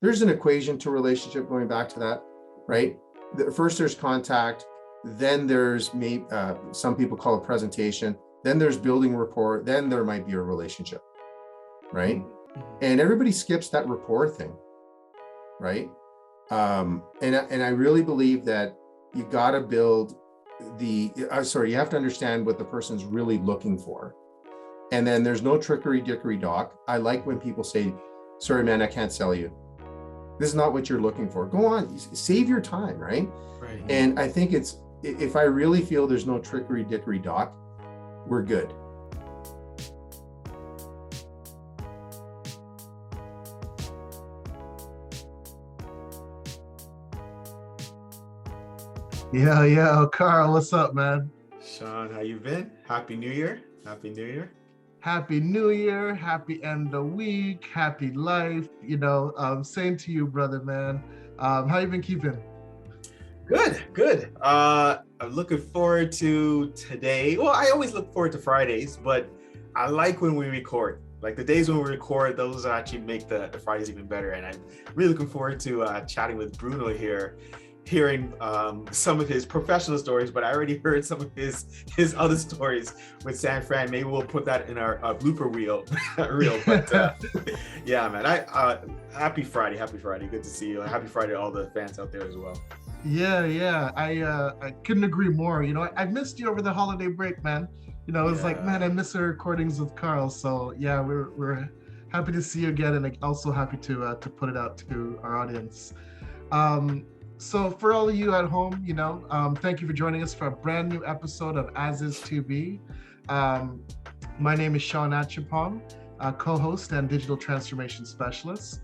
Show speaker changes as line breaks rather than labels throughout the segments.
there's an equation to relationship going back to that, right? First there's contact, then there's some people call it presentation, then there's building rapport, then there might be a relationship, right? And everybody skips that rapport thing, right? And I really believe that you got to build you have to understand what the person's really looking for. And then there's no trickery dickory dock. I like when people say, sorry, man, I can't sell you. This is not what you're looking for. Go on, save your time, right?
Right.
And I think if I really feel there's no trickery dickory dock, we're good.
Yeah. Carl, what's up, man?
Shawn, how you been? Happy New Year.
Happy New Year. Happy end of week. Happy life. Same to you, brother, man. How you been keeping?
Good. I'm looking forward to today. Well, I always look forward to Fridays, but I like when we record. Like the days when we record, those actually make the Fridays even better. And I'm really looking forward to chatting with Bruno here, hearing some of his professional stories, but I already heard some of his other stories with San Fran. Maybe we'll put that in our blooper reel. But yeah, man, happy Friday. Good to see you. Happy Friday to all the fans out there as well.
Yeah. I couldn't agree more. I missed you over the holiday break, man. It's like, man, I miss our recordings with Carl. So yeah, we're happy to see you again, and also happy to put it out to our audience. So for all of you at home, thank you for joining us for a brand new episode of As Is To Be. My name is Shawn Acheampong, co-host and digital transformation specialist.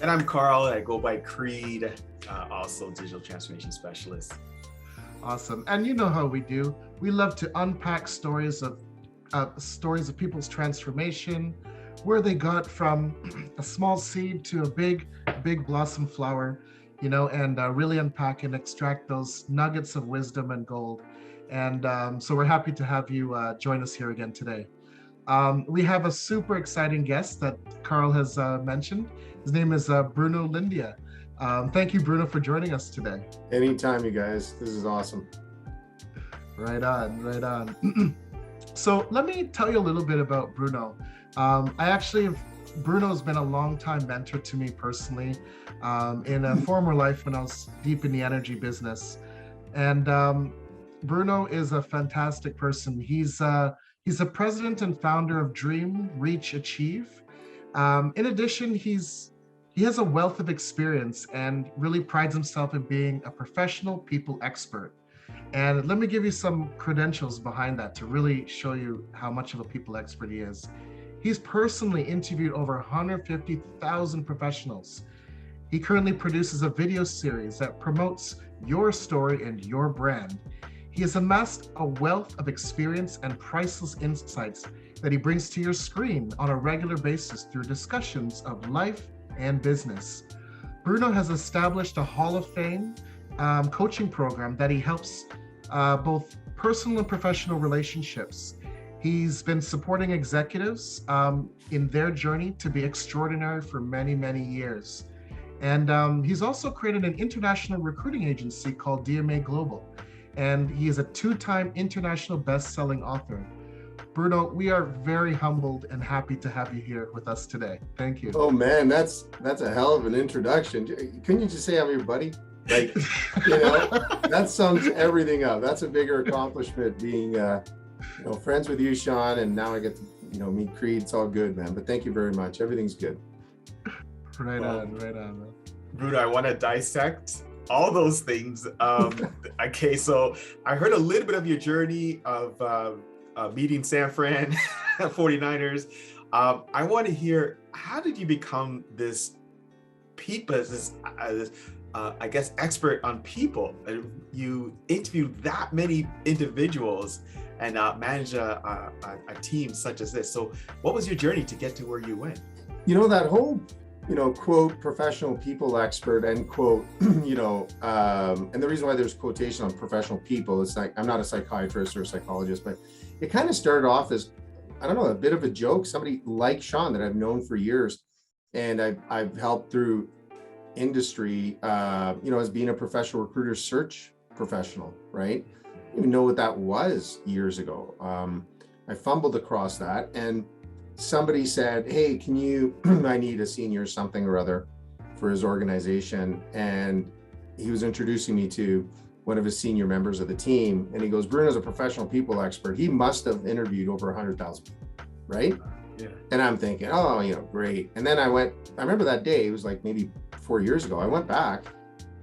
And I'm Carl. I go by Reid, also digital transformation specialist.
Awesome. And you know how we do. We love to unpack stories of people's transformation, where they got from a small seed to a big blossom flower, and really unpack and extract those nuggets of wisdom and gold. And so we're happy to have you join us here again today. We have a super exciting guest that Carl has mentioned. His name is Bruno Lindia. Thank you, Bruno, for joining us today.
Anytime, you guys. This is awesome.
Right on. So let me tell you a little bit about Bruno. Bruno's been a long-time mentor to me personally, in a former life when I was deep in the energy business. And Bruno is a fantastic person. He's the president and founder of Dream, Reach, Achieve. In addition, he has a wealth of experience and really prides himself in being a professional people expert. And let me give you some credentials behind that to really show you how much of a people expert he is. He's personally interviewed over 150,000 professionals. He currently produces a video series that promotes your story and your brand. He has amassed a wealth of experience and priceless insights that he brings to your screen on a regular basis through discussions of life and business. Bruno has established a Hall of Fame coaching program that he helps both personal and professional relationships. He's been supporting executives in their journey to be extraordinary for many, many years. And he's also created an international recruiting agency called DMA Global. And he is a 2-time international best-selling author. Bruno, we are very humbled and happy to have you here with us today. Thank you.
Oh man, that's a hell of an introduction. Couldn't you just say I'm your buddy? Like, that sums everything up. That's a bigger accomplishment, being friends with you, Shawn, and now I get to meet Reid. It's all good, man. But thank you very much. Everything's good.
Right on, man.
Bruno, I want to dissect all those things. Okay, so I heard a little bit of your journey of meeting San Fran 49ers. I want to hear, how did you become this expert on people? You interviewed that many individuals and manage a team such as this. So what was your journey to get to where you went?
That whole quote, professional people expert, end quote, and the reason why there's quotation on professional people, it's like, I'm not a psychiatrist or a psychologist, but it kind of started off as, I don't know, a bit of a joke. Somebody like Shawn that I've known for years And I've helped through industry, as being a professional recruiter search professional, right? I didn't even know what that was years ago. I fumbled across that, and somebody said, hey, can you, I need a senior something or other for his organization. And he was introducing me to one of his senior members of the team. And he goes, Bruno's a professional people expert. He must have interviewed over 100,000 people, right?
Yeah.
And I'm thinking, oh, great. And then I remember that day, it was like maybe 4 years ago. I went back,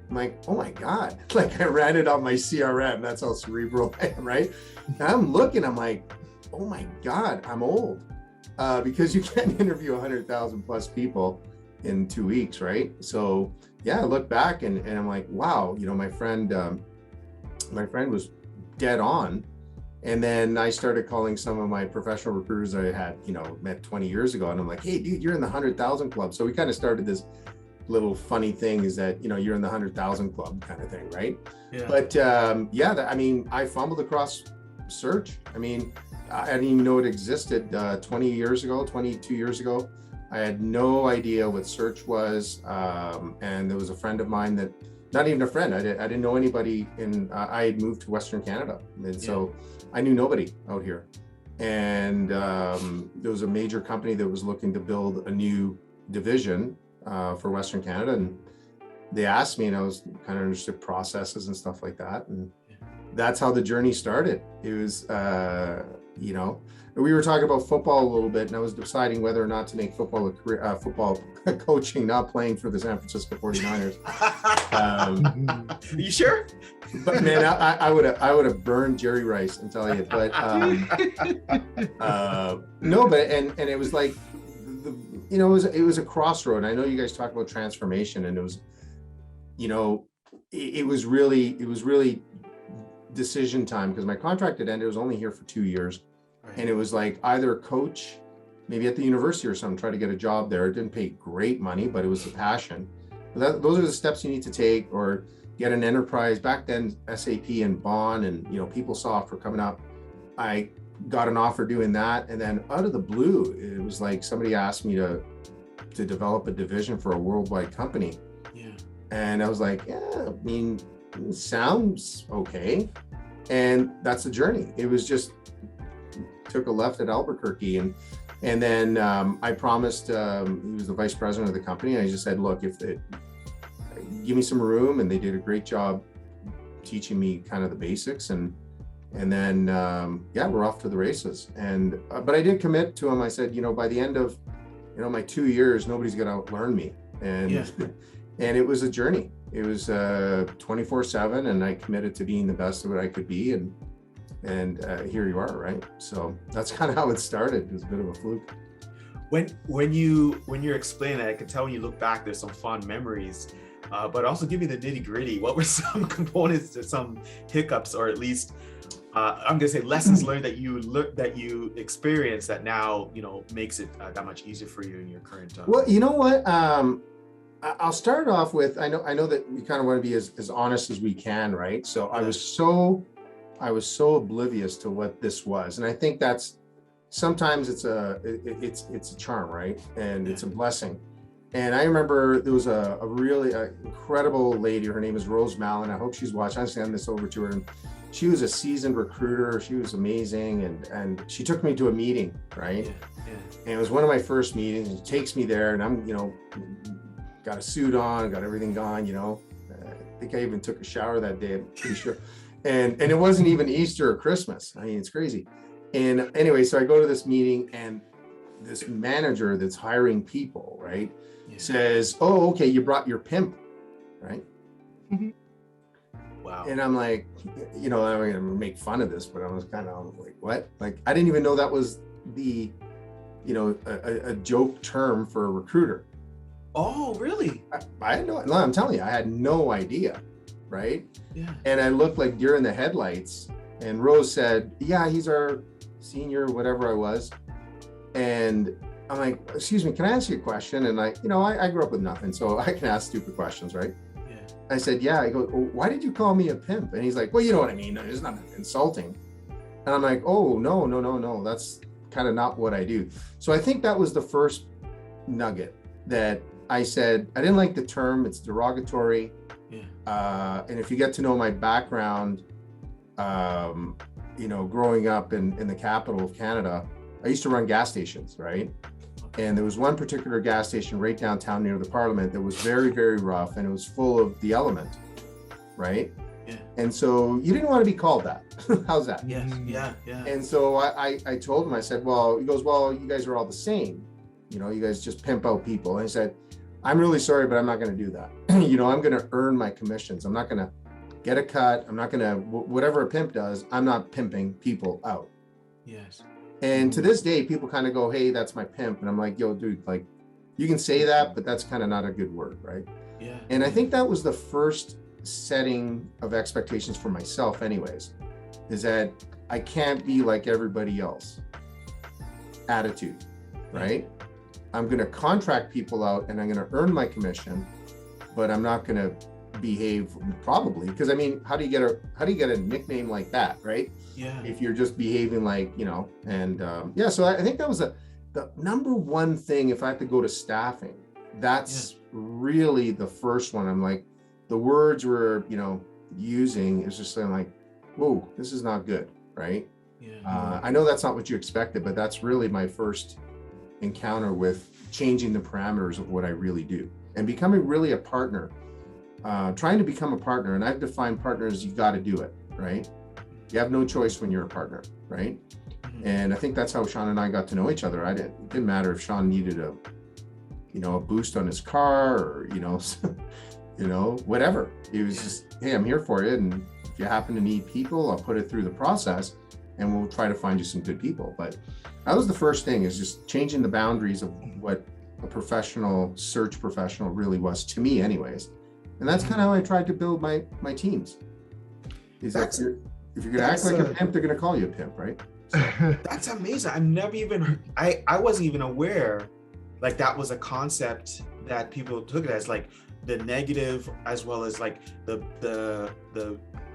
I'm like, oh my God, like I ran it on my CRM. That's how cerebral I am, right? And I'm looking, I'm like, oh my God, I'm old. Because you can't interview 100,000 plus people in 2 weeks, right? So yeah, I look back and I'm like, wow, my friend was dead on. And then I started calling some of my professional recruiters I had, met 20 years ago. And I'm like, hey, dude, you're in the 100,000 club. So we kind of started this little funny thing is that, you're in the 100,000 club kind of thing, right?
Yeah.
But I fumbled across search. I didn't even know it existed 22 years ago. I had no idea what search was. And there was a friend of mine that, not even a friend, I didn't know anybody I had moved to Western Canada. And so I knew nobody out here. And there was a major company that was looking to build a new division for Western Canada. And they asked me, and I was kind of interested in processes and stuff like that. And that's how the journey started. It was, we were talking about football a little bit, and I was deciding whether or not to make football a career, football coaching, not playing for the San Francisco 49ers.
You sure?
But man, I would have burned Jerry Rice, and tell you. But no, but and it was like, it was a crossroad. I know you guys talk about transformation, and it was, it was really decision time, because my contract had ended. It was only here for 2 years. Right. And it was like either a coach, maybe at the university or something, try to get a job there. It didn't pay great money, but it was a passion. Those are the steps you need to take, or get an enterprise. Back then, SAP and Bond and PeopleSoft were coming up. I got an offer doing that, and then out of the blue, it was like somebody asked me to develop a division for a worldwide company. Yeah. And I was like, yeah, it sounds okay. And that's the journey. It was just took a left at Albuquerque, and then I promised, he was the vice president of the company, and I just said, look, if they give me some room, and they did a great job teaching me kind of the basics, and then we're off to the races. And but I did commit to him. I said, by the end of my 2 years, nobody's gonna outlearn me. And and it was a journey. It was 24/7, and I committed to being the best of what I could be, and here you are, right? So that's kind of how it started. It was a bit of a fluke.
When you're explaining it, I can tell when you look back, there's some fond memories, but also give me the nitty gritty. What were some components to some hiccups, or at least I'm gonna say lessons learned that you experienced that now makes it that much easier for you in your current?
Well, you know what? I'll start off with, I know that we kind of want to be as honest as we can, right? So I was so oblivious to what this was, and I think that's sometimes it's a charm, right? And it's a blessing. And I remember there was a really incredible lady. Her name is Rose Mallon. I hope she's watching. I send this over to her. And she was a seasoned recruiter. She was amazing, and she took me to a meeting, right? Yeah. And it was one of my first meetings. She takes me there, and I'm got a suit on, got everything on, I think I even took a shower that day, I'm pretty sure. And it wasn't even Easter or Christmas. I mean, it's crazy. And anyway, so I go to this meeting, and this manager that's hiring people, right, says, oh, okay, you brought your pimp, right? Mm-hmm. Wow. And I'm like, I'm gonna make fun of this, but I was kind of like, what? Like, I didn't even know that was the, a joke term for a recruiter.
Oh, really?
I had no, I'm telling you, I had no idea, right? Yeah. And I looked like deer in the headlights, and Rose said, yeah, he's our senior, whatever I was. And I'm like, excuse me, can I ask you a question? And I grew up with nothing, so I can ask stupid questions, right? Yeah. I said, yeah. I go, oh, why did you call me a pimp? And he's like, well, you know what I mean. It's not insulting. And I'm like, oh, no. That's kind of not what I do. So I think that was the first nugget. that I said, I didn't like the term, it's derogatory.
Yeah.
And if you get to know my background, growing up in the capital of Canada, I used to run gas stations, right? And there was one particular gas station right downtown near the Parliament that was very, very rough, and it was full of the element, right?
Yeah.
And so you didn't want to be called that. How's that?
Yes. Yeah. Yeah.
And so I told him, I said, well, he goes, well, you guys are all the same. You guys just pimp out people. And I said, I'm really sorry, but I'm not going to do that. I'm going to earn my commissions. I'm not going to get a cut. I'm not going to, whatever a pimp does, I'm not pimping people out.
Yes.
And to this day, people kind of go, hey, that's my pimp. And I'm like, yo, dude, like, you can say that, but that's kind of not a good word, right?
Yeah.
And I think that was the first setting of expectations for myself anyways, is that I can't be like everybody else attitude, right? I'm going to contract people out and I'm going to earn my commission, but I'm not going to behave probably, because I mean, how do you get a nickname like that, right?
Yeah.
If you're just behaving like, and so I think that was the number one thing. If I have to go to staffing, that's really the first one. I'm like, the words we're using is just saying like, whoa, this is not good, right?
Yeah.
I know that's not what you expected, but that's really my first encounter with changing the parameters of what I really do and becoming really a partner, trying to become a partner. And I've defined partners, you got to do it, right? You have no choice when you're a partner, right? And I think that's how Shawn and I got to know each other. It didn't matter if Shawn needed a boost on his car or, whatever. It was just, hey, I'm here for you. And if you happen to need people, I'll put it through the process and we'll try to find you some good people. But that was the first thing, is just changing the boundaries of what a search professional really was to me anyways. And that's kind of how I tried to build my teams. Is that if you're going to act like a pimp, they're going to call you a pimp, right? So.
That's amazing. I've never even, I wasn't even aware like that was a concept that people took it as, like the negative as well as like the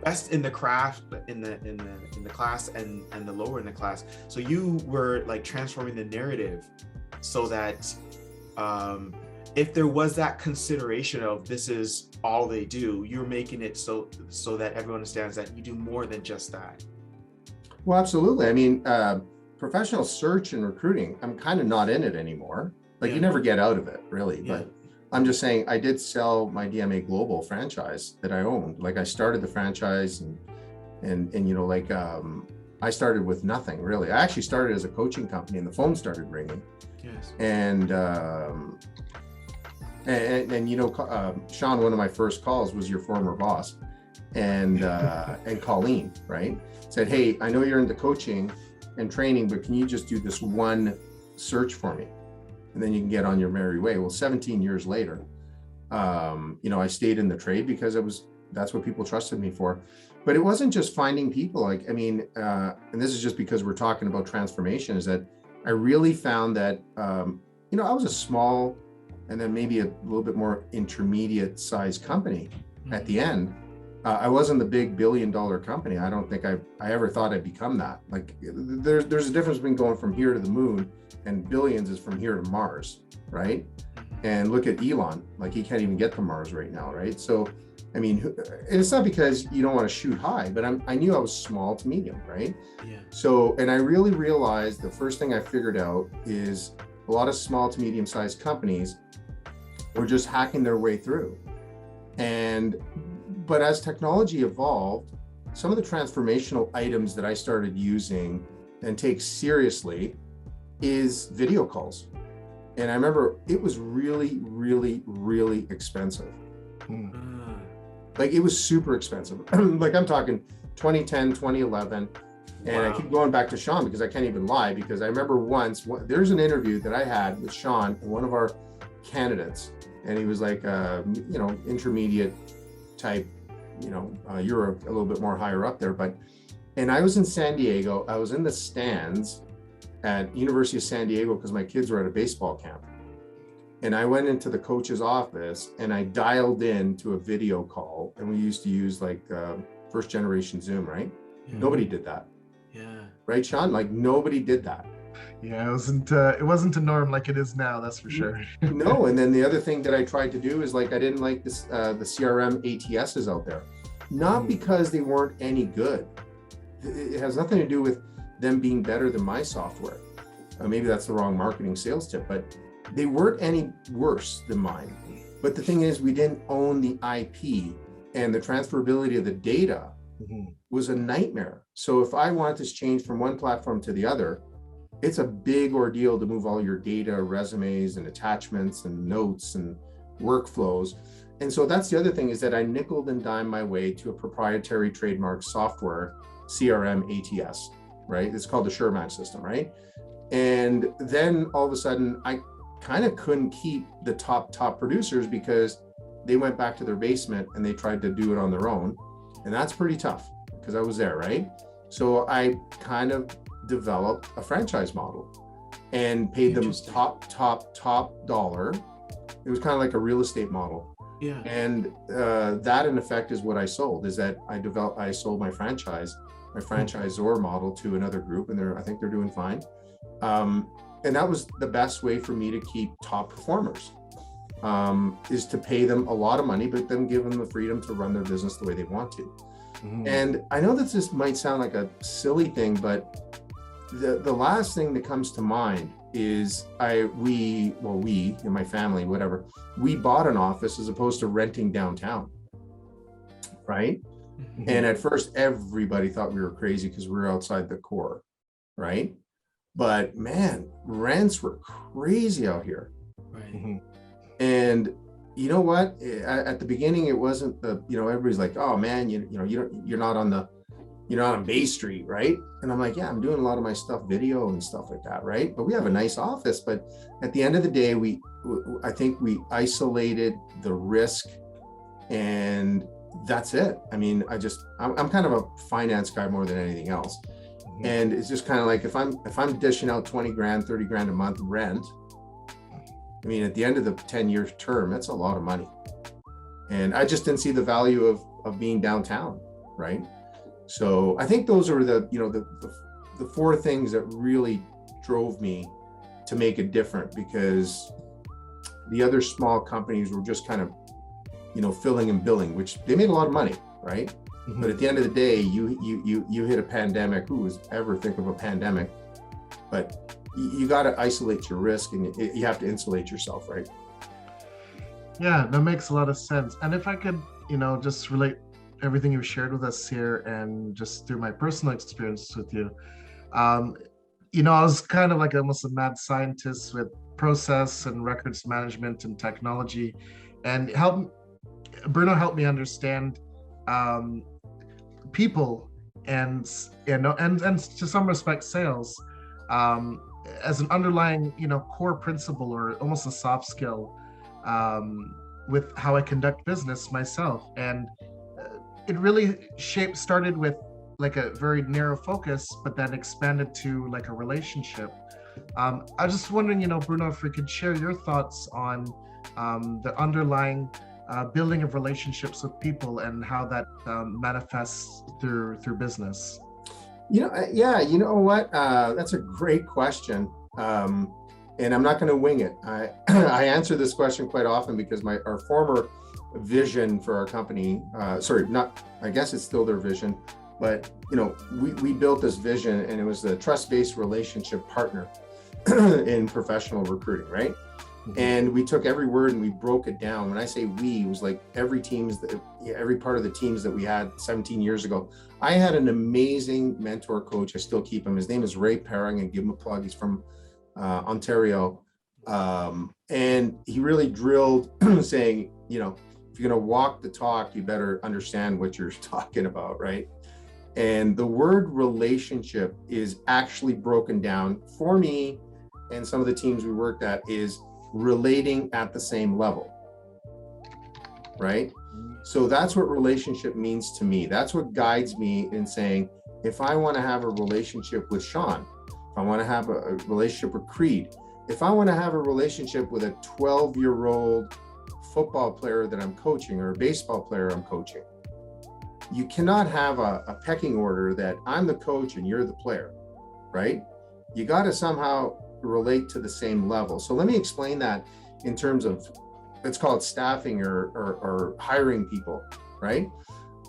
best in the craft in the class and the lower in the class. So you were like transforming the narrative so that if there was that consideration of this is all they do, you're making it so that everyone understands that you do more than just that.
Well, absolutely. I mean, professional search and recruiting, I'm kind of not in it anymore. Like you never get out of it really, but I'm just saying I did sell my DMA Global franchise that I owned. Like I started the franchise and I started with nothing really. I actually started as a coaching company and the phone started ringing.
Yes.
And Shawn, one of my first calls was your former boss, and Colleen, right? Said, hey, I know you're into coaching and training, but can you just do this one search for me? And then you can get on your merry way. Well, 17 years later, I stayed in the trade because that's what people trusted me for. But it wasn't just finding people. Like, I mean, and this is just because we're talking about transformation, is that I really found that, I was a small and then maybe a little bit more intermediate sized company at the end. I wasn't the big $1 billion company. I don't think I ever thought I'd become that. Like there's a difference between going from here to the moon, and billions is from here to Mars, right? And look at Elon, like he can't even get to Mars right now, right? So, I mean, it's not because you don't want to shoot high, but I knew I was small to medium, right?
Yeah. So,
and I really realized the first thing I figured out is a lot of small to medium sized companies were just hacking their way through. But as technology evolved, some of the transformational items that I started using and take seriously is video calls. And I remember it was really, really, really expensive. Like it was super expensive. Like I'm talking 2010, 2011. And I keep going back to Shawn because I can't even lie, because I remember once, there's an interview that I had with Shawn, one of our candidates, and he was like, intermediate type, you're a little bit more higher up there, and I was in San Diego. I was in the stands at University of San Diego because my kids were at a baseball camp. And I went into the coach's office and I dialed in to a video call, and we used to use like first generation Zoom, right? Nobody did that.
Yeah.
Right, Shawn? Like nobody did that.
Yeah, it wasn't a norm like it is now, that's for sure.
No, and then the other thing that I tried to do is like I didn't like this the CRM ATSs out there, not because they weren't any good. It has nothing to do with them being better than my software. Maybe that's the wrong marketing sales tip, but they weren't any worse than mine. But the thing is, we didn't own the IP, and the transferability of the data was a nightmare. So if I wanted to change from one platform to the other, it's a big ordeal to move all your data, resumes and attachments and notes and workflows. And so that's the other thing, is that I nickel and dime my way to a proprietary trademark software, CRM ATS, right? It's called the SureMatch system, right? And then all of a sudden, I kind of couldn't keep the top producers because they went back to their basement and they tried to do it on their own. And that's pretty tough because I was there, right? So I kind of developed a franchise model and paid them top dollar. It was kind of like a real estate model.
Yeah.
And that in effect is what I sold, is that I sold my franchisor model to another group, and I think they're doing fine. And that was the best way for me to keep top performers, is to pay them a lot of money, but then give them the freedom to run their business the way they want to. And I know that this might sound like a silly thing, but the last thing that comes to mind is we in my family, whatever, we bought an office as opposed to renting downtown, right? And at first everybody thought we were crazy because we were outside the core, right? But man, rents were crazy out here.
Right.
And you know what? At the beginning, it wasn't everybody's like, oh man, you're not on Bay Street, right? And I'm like, yeah, I'm doing a lot of my stuff, video and stuff like that, right? But we have a nice office. But at the end of the day, I think we isolated the risk, and that's it. I mean, I'm kind of a finance guy more than anything else. And it's just kind of like, if I'm dishing out 20 grand, 30 grand a month rent, I mean, at the end of the 10-year term, that's a lot of money. And I just didn't see the value of being downtown, right? So I think those are the four things that really drove me to make it different, because the other small companies were just kind of, filling and billing, which they made a lot of money, right? But at the end of the day, you hit a pandemic. Who was ever think of a pandemic? But you got to isolate your risk, and you have to insulate yourself, right?
Yeah, that makes a lot of sense. And if I could, just relate everything you've shared with us here, and just through my personal experience with you, I was kind of like almost a mad scientist with process and records management and technology, and Bruno helped me understand people and to some respect sales as an underlying core principle, or almost a soft skill with how I conduct business myself. And it really started with like a very narrow focus, but then expanded to like a relationship. I was just wondering, Bruno, if we could share your thoughts on the underlying building of relationships with people and how that manifests through business.
Yeah, you know what? That's a great question. And I'm not going to wing it. I answer this question quite often because our former vision for our company, I guess it's still their vision, but we built this vision, and it was the trust-based relationship partner in professional recruiting, right? And we took every word and we broke it down. When I say we, it was like every part of the teams that we had 17 years ago. I had an amazing mentor coach. I still keep him. His name is Reid, and give him a plug. He's from Ontario. And he really drilled saying, if you're going to walk the talk, you better understand what you're talking about, right? And the word relationship is actually broken down for me, and some of the teams we worked at, is relating at the same level, right? So that's what relationship means to me. That's what guides me in saying, if I want to have a relationship with Shawn, if I want to have a relationship with Reid, if I want to have a relationship with a 12-year-old football player that I'm coaching, or a baseball player I'm coaching, you cannot have a pecking order that I'm the coach and you're the player, right? you got to somehow relate to the same level. So let me explain that in terms of, let's call it staffing or hiring people, right?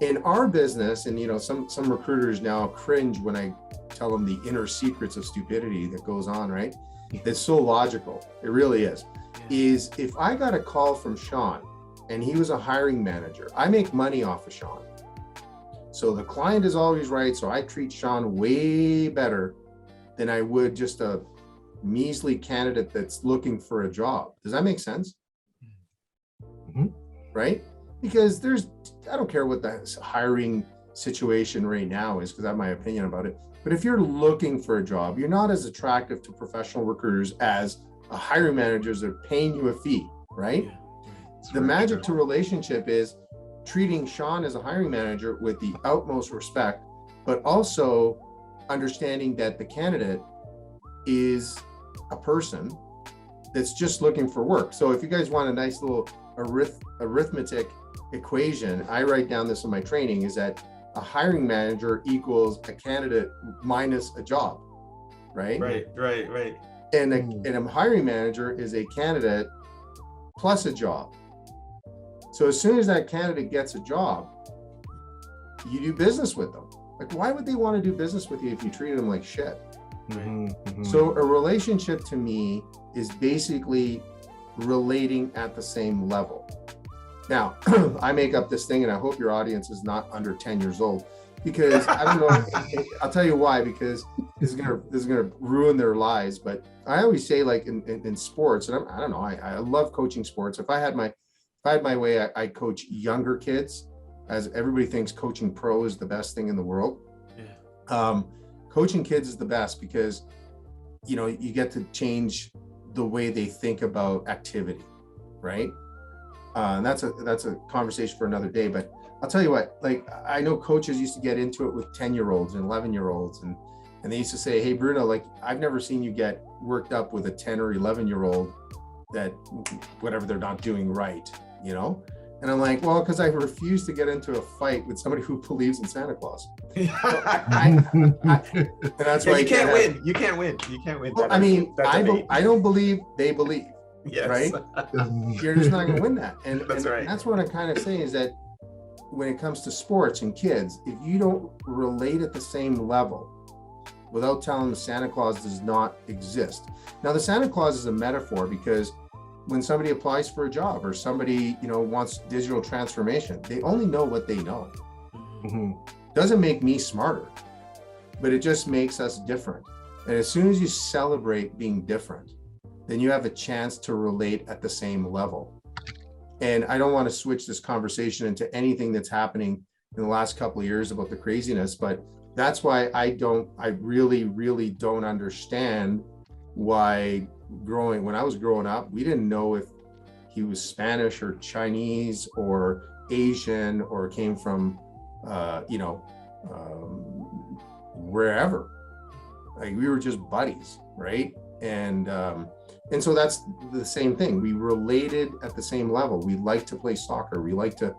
In our business, and some recruiters now cringe when I tell them the inner secrets of stupidity that goes on, right? It's so logical. It really is. Is if I got a call from Shawn and he was a hiring manager, I make money off of Shawn. So the client is always right. So I treat Shawn way better than I would just a measly candidate that's looking for a job. Does that make sense?
Mhm.
Right? Because I don't care what the hiring situation right now is, because I have my opinion about it. But if you're looking for a job, you're not as attractive to professional recruiters as a hiring managers that are paying you a fee, right? The magic to relationship is treating Shawn as a hiring manager with the utmost respect, but also understanding that the candidate is a person that's just looking for work. So if you guys want a nice little arithmetic equation, I write down this in my training, is that a hiring manager equals a candidate minus a job, right?
Right.
And a hiring manager is a candidate plus a job. So as soon as that candidate gets a job, you do business with them. Like, why would they want to do business with you if you treated them like shit? So a relationship to me is basically relating at the same level. Now, I make up this thing, and I hope your audience is not under 10 years old, because I don't know. I'll tell you why, because this is gonna ruin their lives. But I always say, like in sports, and I don't know, I love coaching sports. If I had my way, I coach younger kids, as everybody thinks coaching pro is the best thing in the world. Coaching kids is the best because you get to change the way they think about activity, right? And that's a conversation for another day. But I'll tell you what, like, I know coaches used to get into it with 10-year-olds and 11-year-olds, and they used to say, hey, Bruno, like, I've never seen you get worked up with a 10 or 11-year-old that whatever they're not doing right, And I'm like, well, because I refuse to get into a fight with somebody who believes in Santa Claus. So and that's why
you can't win. You can't win.
Well, I don't believe, they believe.
Yes.
Right? You're just not going to win that. And
right.
And that's what I'm kind of saying, is that when it comes to sports and kids, if you don't relate at the same level without telling them Santa Claus does not exist. Now, the Santa Claus is a metaphor, because when somebody applies for a job or somebody, wants digital transformation, they only know what they know. Doesn't make me smarter, but it just makes us different. And as soon as you celebrate being different, then you have a chance to relate at the same level. And I don't want to switch this conversation into anything that's happening in the last couple of years about the craziness, but that's why I really, really don't understand why when I was growing up, we didn't know if he was Spanish or Chinese or Asian or came from, wherever. Like, we were just buddies, right? And so that's the same thing. We related at the same level. We like to play soccer. We like to,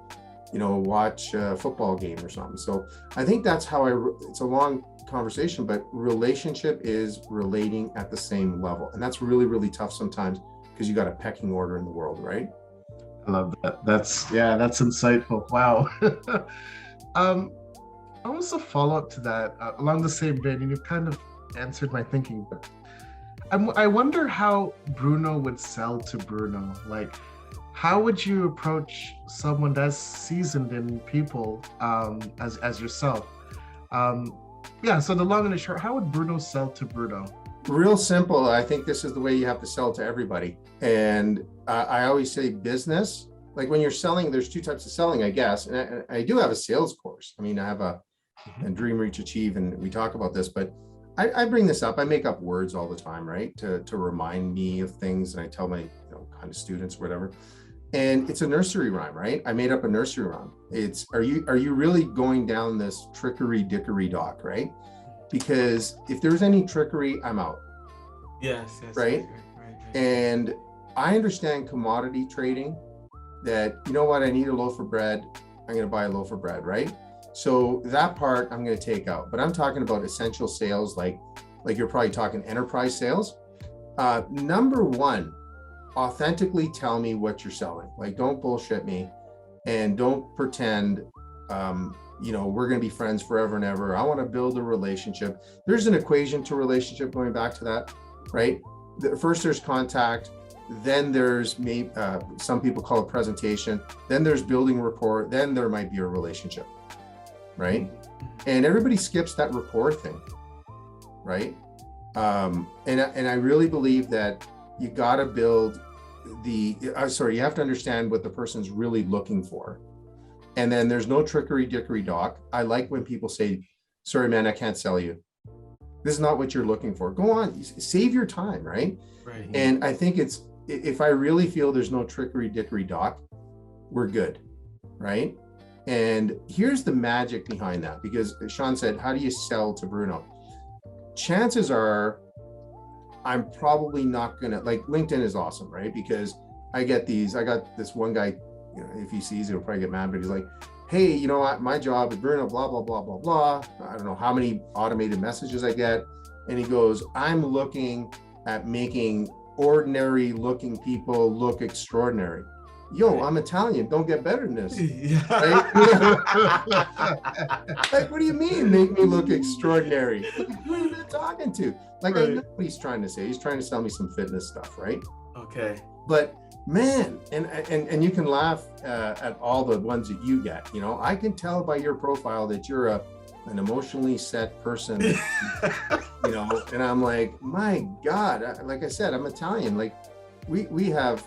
watch a football game or something. So I think that's how it's a long conversation, but relationship is relating at the same level. And that's really, really tough sometimes, because you got a pecking order in the world, right?
I love that. That's insightful. Wow. I want to follow up to that along the same vein, and you've kind of answered my thinking, but I wonder how Bruno would sell to Bruno. Like, how would you approach someone that's seasoned in people as yourself? So the long and the short, how would Bruno sell to Bruno?
Real simple. I think this is the way you have to sell to everybody. And I always say business, like when you're selling, there's two types of selling, I guess. And I do have a sales course. I mean, I have a Dream, Reach, Achieve, and we talk about this, but I bring this up. I make up words all the time, right? To remind me of things. And I tell my kind of students, whatever. And it's a nursery rhyme, right? I made up a nursery rhyme. It's, are you really going down this trickery dickory dock, right? Because if there's any trickery, I'm out.
Yes.
Right. And I understand commodity trading, that, I need a loaf of bread. I'm going to buy a loaf of bread, right? So that part I'm going to take out, but I'm talking about essential sales, like like you're probably talking enterprise sales. Number one, authentically tell me what you're selling. Like, don't bullshit me and don't pretend, we're going to be friends forever and ever. I want to build a relationship. There's an equation to relationship, going back to that, right? First there's contact, then there's some people call it presentation, then there's building rapport, then there might be a relationship, right? And everybody skips that rapport thing, right? And I really believe that you got to build you have to understand what the person's really looking for. And then there's no trickery dickory dock. I like when people say, sorry, man, I can't sell you. This is not what you're looking for. Go on, save your time, right?
Right.
And I think if I really feel there's no trickery dickory dock, we're good, right? And here's the magic behind that, because Shawn said, how do you sell to Bruno? Chances are I'm probably not gonna, like, LinkedIn is awesome, right? Because I got this one guy, if he sees it, he'll probably get mad, but he's like, hey, you know what, my job is Bruno, blah, blah, blah, blah, blah. I don't know how many automated messages I get. And he goes, I'm looking at making ordinary looking people look extraordinary. Yo, I'm Italian, don't get better than this. Right? Like, what do you mean make me look extraordinary? Who are you talking to? Like, right. I know what he's trying to say. He's trying to sell me some fitness stuff, right?
Okay.
But man, and you can laugh at all the ones that you get. I can tell by your profile that you're an emotionally set person. And I'm like, my God, like I said, I'm Italian. Like we have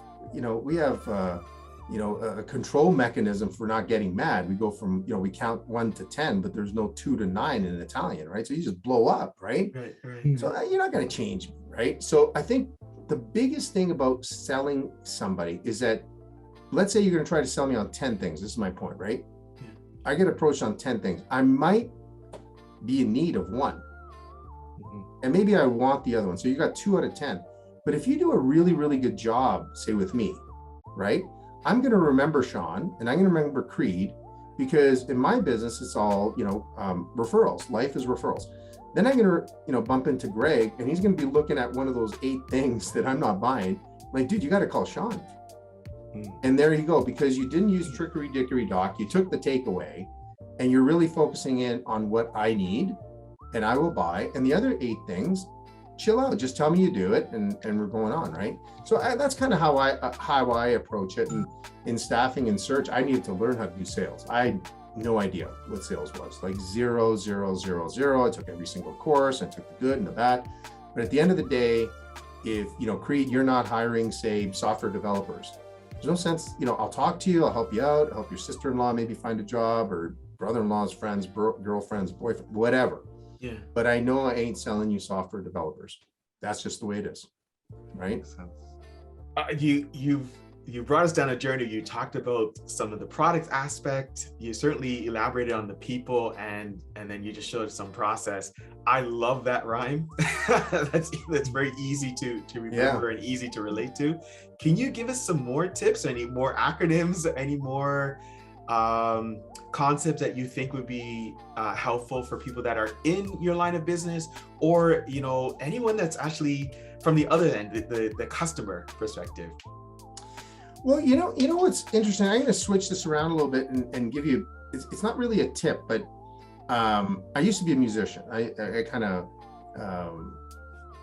a control mechanism for not getting mad. We go from, we count 1 to 10, but there's no 2 to 9 in Italian, right? So you just blow up, right?
Right.
So you're not going to change me, right? So I think the biggest thing about selling somebody is that, let's say you're going to try to sell me on 10 things. This is my point, right? Yeah. I get approached on 10 things. I might be in need of one. And maybe I want the other one. So you got 2 out of 10. But if you do a really, really good job, say with me, right? I'm going to remember Shawn and I'm going to remember Reid, because in my business, it's all, referrals. Life is referrals. Then I'm going to, bump into Greg, and he's going to be looking at one of those 8 things that I'm not buying. Like, dude, you got to call Shawn. And there you go, because you didn't use trickery dickory dock. You took the takeaway and you're really focusing in on what I need and I will buy. And the other 8 things, chill out, just tell me you do it, and we're going on, right? So that's kind of how I approach it. And in staffing and search, I needed to learn how to do sales. I had no idea what sales was, like 0, 0, 0, 0. I took every single course. I took the good and the bad. But at the end of the day, if, Reid, you're not hiring, say, software developers, there's no sense, I'll talk to you, I'll help you out, I'll help your sister-in-law maybe find a job, or brother-in-law's friends, girlfriend's boyfriend, whatever.
Yeah.
But I know I ain't selling you software developers. That's just the way it is, right?
You brought us down a journey. You talked about some of the product aspect. You certainly elaborated on the people, and then you just showed some process. I love that rhyme. that's very easy to remember and easy to relate to. Can you give us some more tips? Any more acronyms? Any more concepts that you think would be helpful for people that are in your line of business, or anyone that's actually from the other end, the customer perspective?
Well, you know what's interesting? I'm going to switch this around a little bit and give you, it's not really a tip, but I used to be a musician. I kind of, I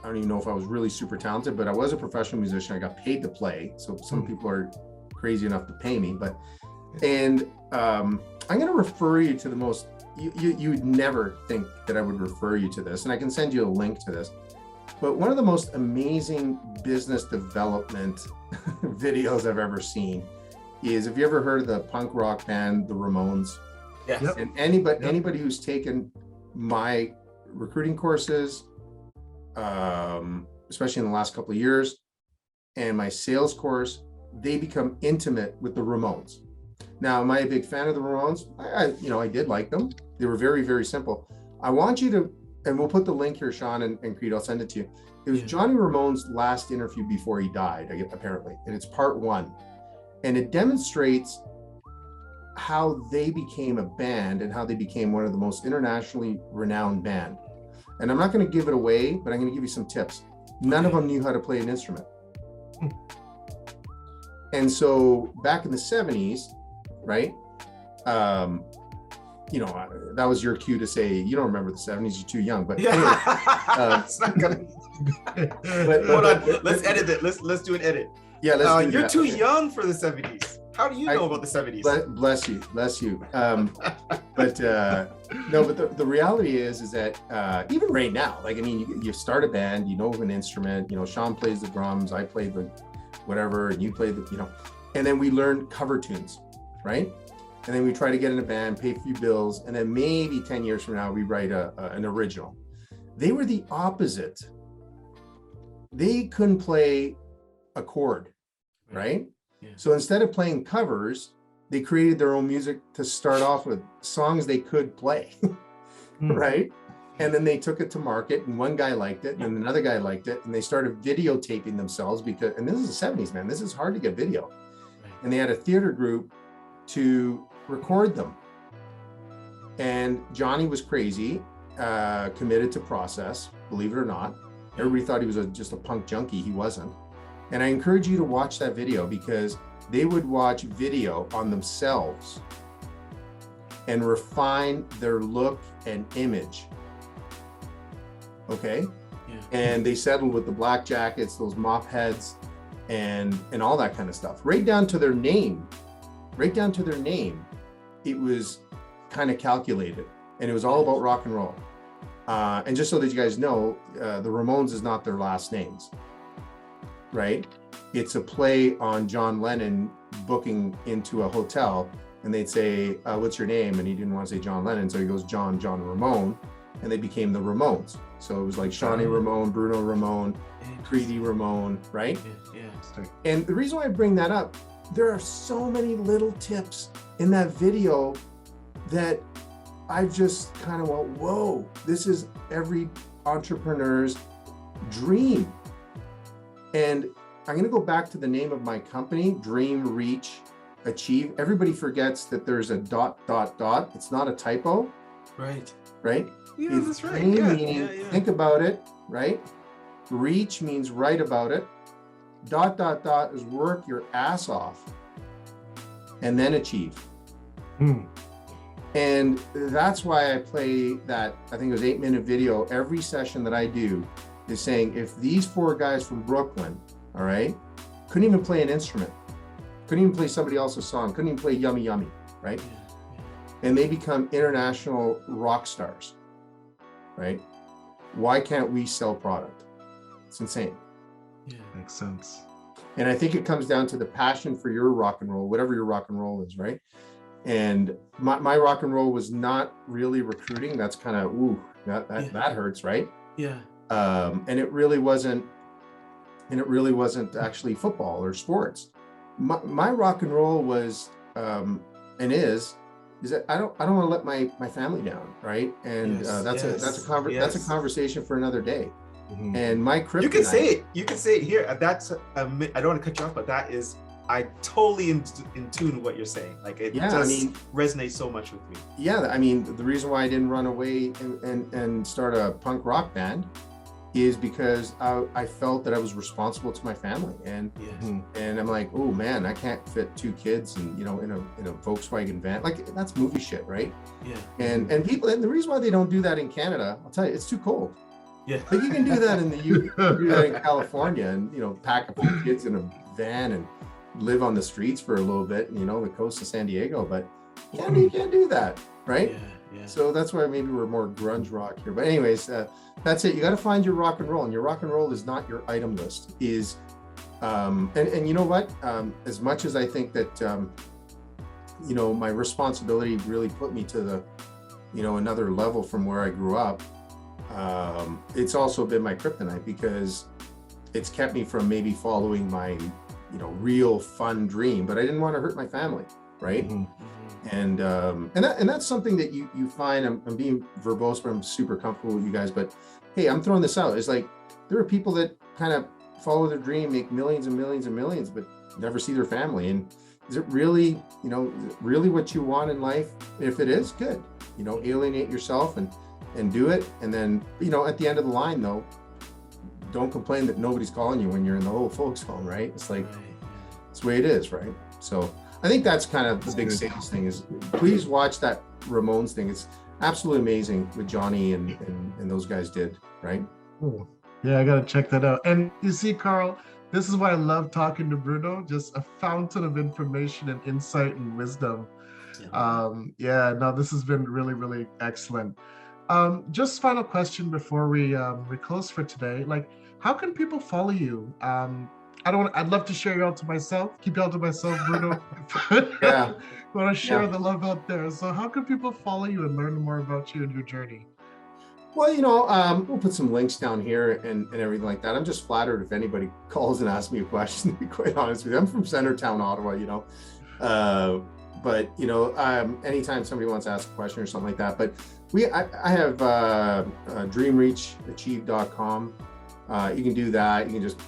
don't even know if I was really super talented, but I was a professional musician. I got paid to play. So some people are crazy enough to pay me, and I'm going to refer you to the most, you would never think that I would refer you to this, and I can send you a link to this. But one of the most amazing business development videos I've ever seen is, have you ever heard of the punk rock band, the Ramones?
Yes.
Yep.
And anybody who's taken my recruiting courses, especially in the last couple of years, and my sales course, they become intimate with the Ramones. Now, am I a big fan of the Ramones? I did like them. They were very, very simple. I want you to, and we'll put the link here, Shawn and Reid, I'll send it to you. It was Johnny Ramone's last interview before he died, apparently, and it's part 1. And it demonstrates how they became a band and how they became one of the most internationally renowned band. And I'm not going to give it away, but I'm going to give you some tips. None of them knew how to play an instrument. And so back in the 70s, right? You know, that was your cue to say, you don't remember the 70s, you're too young. But anyway,
it's not gonna. Hold on, let's edit it. Let's do an edit.
Yeah, let's do
you're
that.
too
Okay.
young for the 70s. How do you know about the 70s?
Bless you. But no, but the reality is that even right now, like, I mean, you start a band, you know an instrument, you know, Shawn plays the drums, I play the whatever, and you play the, you know, and then we learn cover tunes, right? And then we try to get in a band, pay a few bills, and then maybe 10 years from now, we write an original. They were the opposite. They couldn't play a chord, right? Yeah. So instead of playing covers, they created their own music to start off with songs they could play, right? And then they took it to market, and one guy liked it, and another guy liked it, and they started videotaping themselves because, and this is the 70s, man, this is hard to get video. And they had a theater group to record them. And Johnny was crazy, committed to process, believe it or not. Everybody thought he was just a punk junkie. He wasn't. And I encourage you to watch that video, because they would watch video on themselves and refine their look and image. Okay? Yeah. And they settled with the black jackets, those mop heads, and all that kind of stuff. Right down to their name. It was kind of calculated, and it was all about rock and roll. And just so that you guys know, the Ramones is not their last names, right? It's a play on John Lennon booking into a hotel, and they'd say, what's your name? And he didn't want to say John Lennon, so he goes, John Ramone, and they became the Ramones. So it was like Shawnee Ramone, Bruno Ramone, Reid Ramone, right? Yeah. And the reason why I bring that up, there are so many little tips in that video that I've just kind of went, whoa, this is every entrepreneur's dream. And I'm going to go back to the name of my company, Dream, Reach, Achieve. Everybody forgets that there's a ... It's not a typo. Right?
Yeah,
it's
that's right.
Meaning, think about it, right? Reach means write about it. ... is work your ass off and then achieve. And that's why I play that, I think it was 8-minute video. Every session that I do is saying, if these 4 guys from Brooklyn, all right, couldn't even play an instrument, couldn't even play somebody else's song, couldn't even play Yummy Yummy, right? And they become international rock stars, right? Why can't we sell product? It's insane.
Yeah, makes sense.
And I think it comes down to the passion for your rock and roll, whatever your rock and roll is, right? And my rock and roll was not really recruiting. That's kind of, ooh, that hurts, right? Yeah. And it really wasn't actually football or sports. My rock and roll was, and is that I don't want to let my family down, right? And that's a conversation for another day. Mm-hmm. And my kryptonite.
You can say it here. I don't want to cut you off, but that is, I totally in tune with what you're saying. Like it resonates so much with me.
Yeah, I mean, the reason why I didn't run away and start a punk rock band is because I felt that I was responsible to my family, and I'm like, oh man, I can't fit 2 kids and in a Volkswagen van. Like, that's movie shit, right? Yeah. And people, and the reason why they don't do that in Canada, I'll tell you, it's too cold. Yeah. Like, you can do that in do that in California, and pack a few kids in a van and live on the streets for a little bit, the coast of San Diego, but you can't do that, right? Yeah. So that's why maybe we're more grunge rock here. But anyways, that's it. You got to find your rock and roll, and your rock and roll is not your item list. Is and you know what? As much as I think that my responsibility really put me to the another level from where I grew up, it's also been my kryptonite, because it's kept me from maybe following my real fun dream, but I didn't want to hurt my family, right? And that's something that you find. I'm being verbose, but I'm super comfortable with you guys. But hey, I'm throwing this out. It's like, there are people that kind of follow their dream, make millions and millions and millions, but never see their family. And is it really, really what you want in life? If it is, good. Alienate yourself and and do it. And then, at the end of the line though, don't complain that nobody's calling you when you're in the old folks home, right? It's like, it's the way it is, right? So I think that's kind of the big sales thing is, please watch that Ramones thing. It's absolutely amazing what Johnny and those guys did, right?
Cool. Yeah, I got to check that out. And you see, Carl, this is why I love talking to Bruno, just a fountain of information and insight and wisdom. This has been really, really excellent. Just final question before we close for today. Like, how can people follow you? I'd love to share you all to myself, keep you all to myself, Bruno.
Yeah.
I want to share the love out there. So how can people follow you and learn more about you and your journey?
Well, we'll put some links down here and everything like that. I'm just flattered if anybody calls and asks me a question, to be quite honest with you. I'm from Centertown, Ottawa, but anytime somebody wants to ask a question or something like that, but I have dreamreachachieve.com. You can do that. You can just,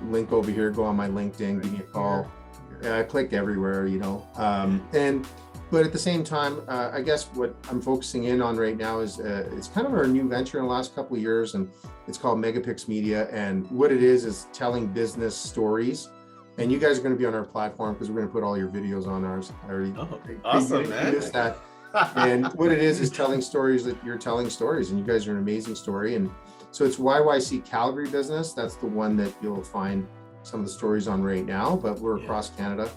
link over here, go on my LinkedIn, give me a call. I click everywhere, but at the same time, I guess what I'm focusing in on right now is it's kind of our new venture in the last couple of years, and it's called Megapix Media. And what it is telling business stories. And you guys are going to be on our platform because we're going to put all your videos on ours. I already
awesome, man.
That. And what it is telling stories that you're telling stories, and you guys are an amazing story. And so it's YYC Calgary Business. That's the one that you'll find some of the stories on right now, but we're across Canada.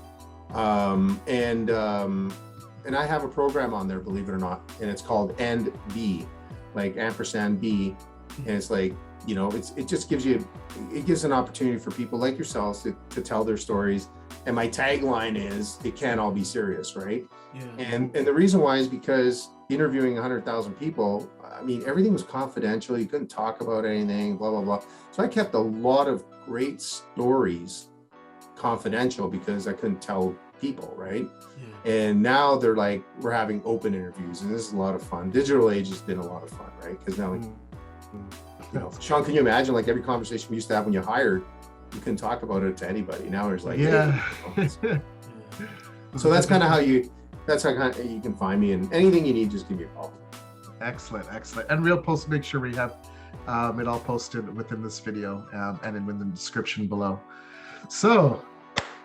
And I have a program on there, believe it or not, and it's called And B, like ampersand B. And it's like, it just gives an opportunity for people like yourselves to tell their stories. And my tagline is, it can't all be serious, right? Yeah. And the reason why is because interviewing 100,000 people, everything was confidential. You couldn't talk about anything, blah, blah, blah. So I kept a lot of great stories confidential because I couldn't tell people, right? Yeah. And now they're like, we're having open interviews, and this is a lot of fun. Digital age has been a lot of fun, right? Because now, Shawn, can you imagine like every conversation we used to have when you hired, you couldn't talk about it to anybody. Now there's like, so that's kind of how you can find me, and anything you need, just give me a call.
Excellent. And we'll make sure we have it all posted within this video and in the description below. So,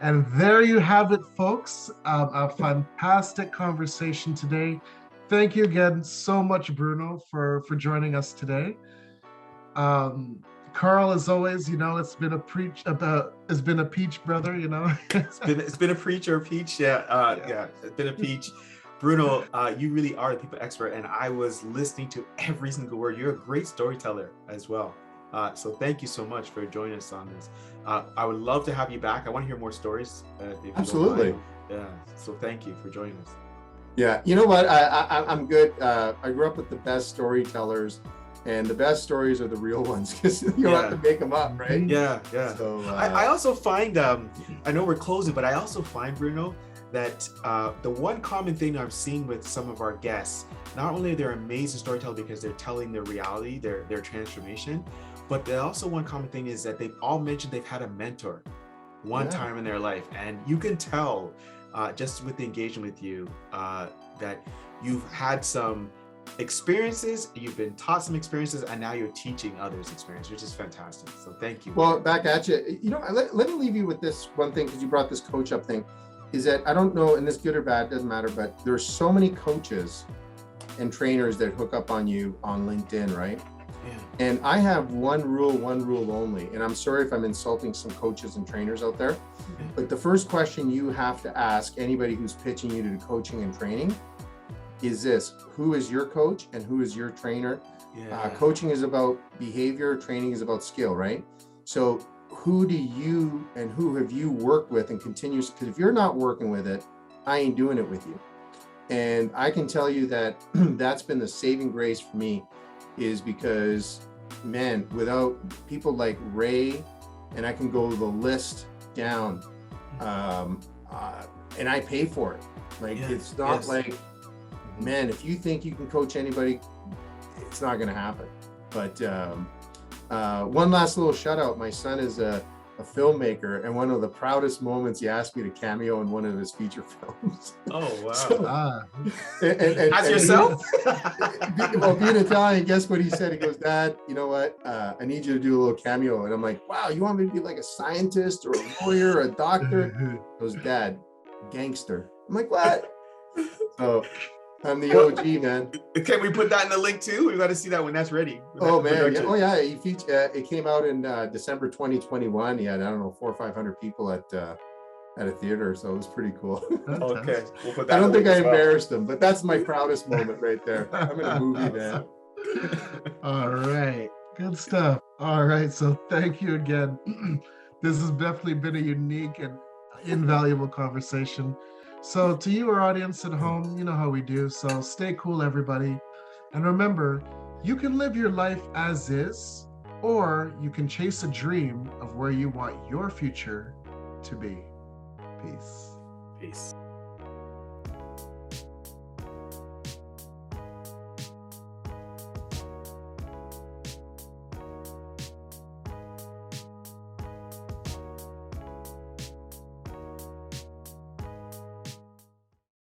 and there you have it, folks. A fantastic conversation today. Thank you again so much, Bruno, for joining us today. Carl, as always, it's been a peach, brother. It's been a peach.
It's been a peach. Bruno, you really are the people expert, and I was listening to every single word. You're a great storyteller as well. So thank you so much for joining us on this. I would love to have you back. I want to hear more stories.
Absolutely.
Yeah. So thank you for joining us.
Yeah. You know what? I'm good. I grew up with the best storytellers, and the best stories are the real ones because you don't have to make them up, right?
Yeah. So I also find, I know we're closing, but I also find, Bruno, that the one common thing I've seen with some of our guests, not only they're amazing storytellers because they're telling their reality, their transformation, but they also one common thing is that they've all mentioned they've had a mentor one time in their life. And you can tell just with the engagement with you that you've had some experiences, you've been taught some experiences, and now you're teaching others experience, which is fantastic. So thank you.
Well, back at you. Let me leave you with this one thing, because you brought this coach up thing, is that I don't know, and this good or bad, doesn't matter, but there's so many coaches and trainers that hook up on you on LinkedIn, right? Yeah. And I have one rule only, and I'm sorry if I'm insulting some coaches and trainers out there, but the first question you have to ask anybody who's pitching you to do coaching and training is this: who is your coach and who is your trainer? Coaching is about behavior, training is about skill, right? So who do you and who have you worked with and continues, because if you're not working with it, I ain't doing it with you. And I can tell you that that's been the saving grace for me, is because, man, without people like Ray, and I can go the list down, and I pay for it. Like, it's not like, man, if you think you can coach anybody, it's not going to happen. But one last little shout out. My son is a filmmaker, and one of the proudest moments, he asked me to cameo in one of his feature films.
Oh, wow.
So,
Ah,
As yourself?
Well, being Italian, guess what he said? He goes, Dad, you know what? I need you to do a little cameo. And I'm like, wow, you want me to be like a scientist or a lawyer or a doctor? He goes, Dad, gangster. I'm like, what? So I'm the OG, man.
Can we put that in the link too? We got to see that when that's ready.
Oh man, yeah. Oh yeah. It came out in December 2021. He had, I don't know, 400 or 500 people at a theater, so it was pretty cool.
Okay, we'll put that.
I don't think I embarrassed him, but that's my proudest moment right there. I'm in a movie, man.
All right, good stuff. All right, so thank you again. This has definitely been a unique and invaluable conversation. So to you, our audience at home, you know how we do. So stay cool, everybody. And remember, you can live your life as is, or you can chase a dream of where you want your future to be. Peace.
Peace.